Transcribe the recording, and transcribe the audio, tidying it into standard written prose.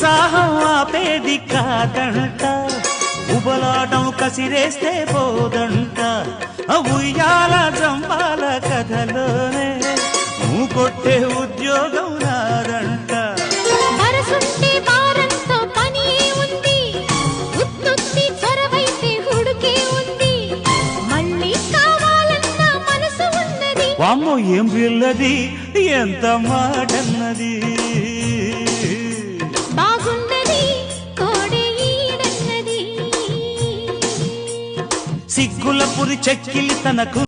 ఉత్సాహం ఆపేది కాదంట, ఉబలాటం కసిరేస్తే పోదంట. ఉయ్యాల జంపాల కథలోనే నువ్వు కొట్టే ఉద్యోగం నాదంట. వామ్మో ఏం పిల్లది, ఎంత మాటన్నది, బాగున్నది కోడే ఈడన్నది. సిగ్గుల పురి చెక్కిలి తనకు